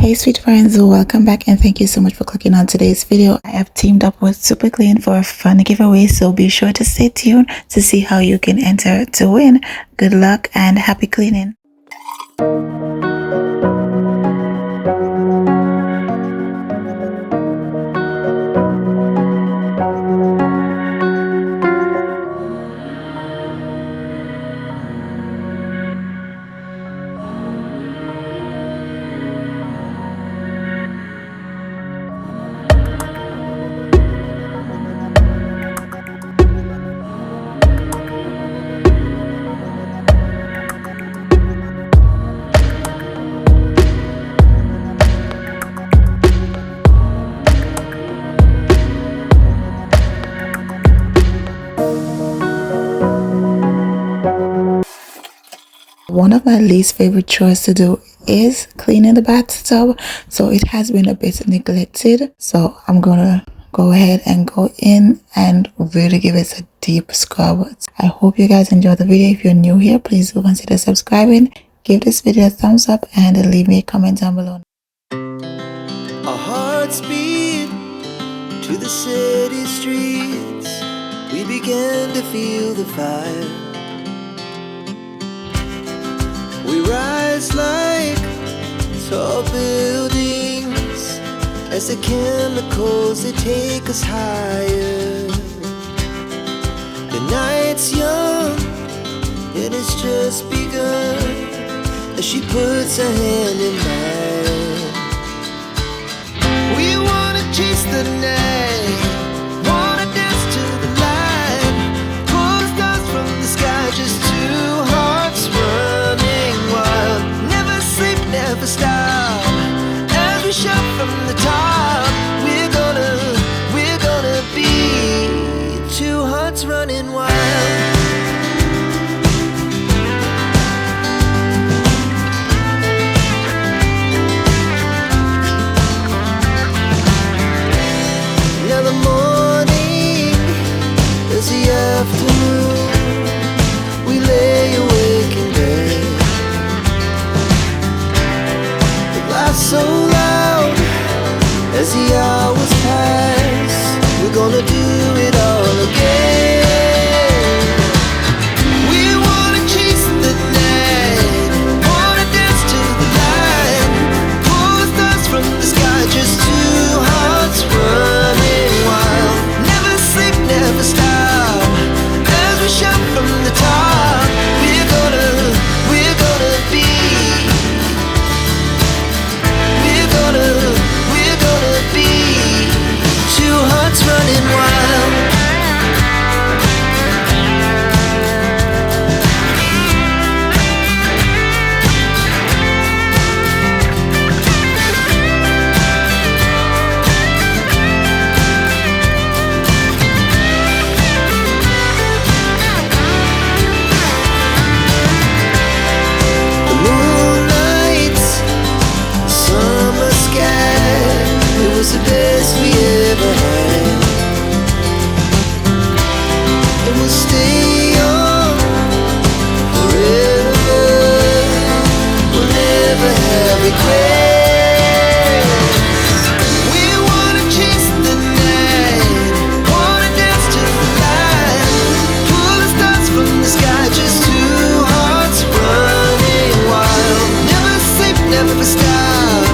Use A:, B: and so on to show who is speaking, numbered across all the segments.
A: Hey sweet friends, welcome back and thank you so much for clicking on today's video. I have teamed up with Super Clean for a fun giveaway, so be sure to stay tuned to see how you can enter to win. Good luck and happy cleaning. One of my least favorite chores to do is cleaning the bathtub, so it has been a bit neglected. So I'm gonna go ahead and go in and really give it a deep scrub. I hope you guys enjoy the video. If you're new here, please do consider subscribing, give this video a thumbs up, and leave me a comment down below.
B: Our hearts beat to the city streets. We began to feel the fire. We rise like tall buildings as the chemicals, they take us higher. The night's young and it's just begun as she puts her hand in mine. We wanna chase the night, wanna dance to the light, pull the stars from the sky, just two hearts running wild. Never sleep, never stop, as we shout from the top. We're gonna be two hearts running wild. Now the morning is the afternoon. We lay awake in bed. The laughs so loud as the hours pass. We're gonna do it all again. We wanna chase the night, wanna dance to the light, pull the stars from the sky, just two hearts running wild. Never sleep, never stop, as we shout from the top. We're gonna be, we're gonna be two hearts running wild. The moonlight, summer sky, it was the best we ever had. And we'll stay young forever. We'll never have regrets. We wanna chase the night, wanna dance to the light, pull the stars from the sky, just two hearts running wild. Never sleep, never stop,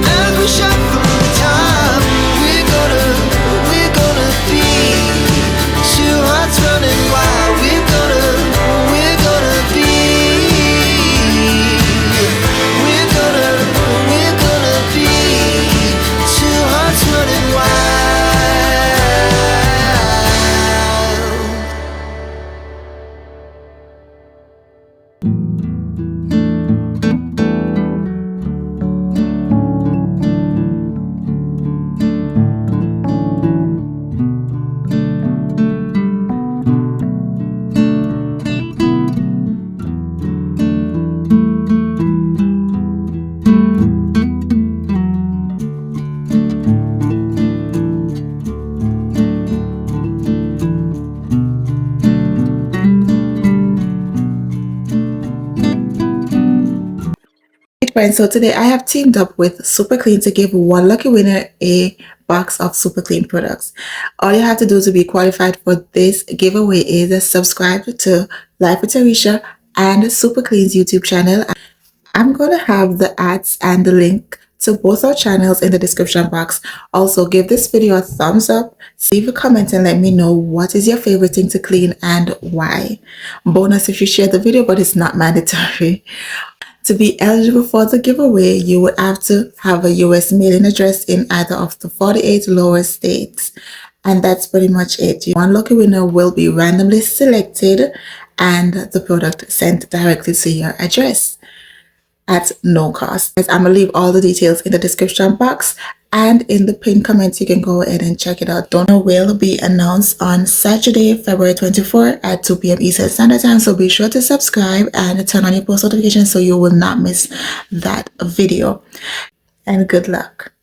B: as we shout from the top. We're gonna be two hearts running wild. We're gonna be, we're gonna be two hearts running wild.
A: friends, so today I have teamed up with Super Clean to give one lucky winner a box of Super Clean products. All you have to do to be qualified for this giveaway is subscribe to Life with Tarisha and Super Clean's YouTube channel. I'm going to have the ads and the link to both our channels in the description box. Also, give this video a thumbs up, leave a comment and let me know what is your favorite thing to clean and why. Bonus if you share the video, but it's not mandatory. To be eligible for the giveaway, you would have to have a US mailing address in either of the 48 lower states. And that's pretty much it. One lucky winner will be randomly selected and the product sent directly to your address at no cost. I'm gonna leave all the details in the description box and in the pinned comments. You can go ahead and check it out. Donor will be announced on Saturday, February 24 at 2 p.m. Eastern Standard Time. So be sure to subscribe and turn on your post notifications so you will not miss that video. And good luck.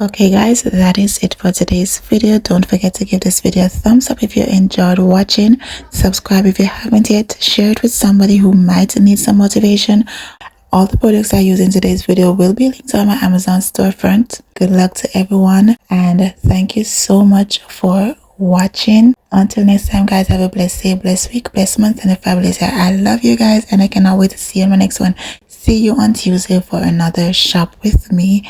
A: Okay guys, that is it for today's video. Don't forget to give this video a thumbs up if you enjoyed watching. Subscribe if you haven't yet. Share it with somebody who might need some motivation. All the products I use in today's video will be linked on my Amazon storefront. Good luck to everyone and thank you so much for watching. Until next time guys, have a blessed day, blessed week, blessed month and a fabulous year. I love you guys and I cannot wait to see you in my next one. See you on Tuesday for another shop with me.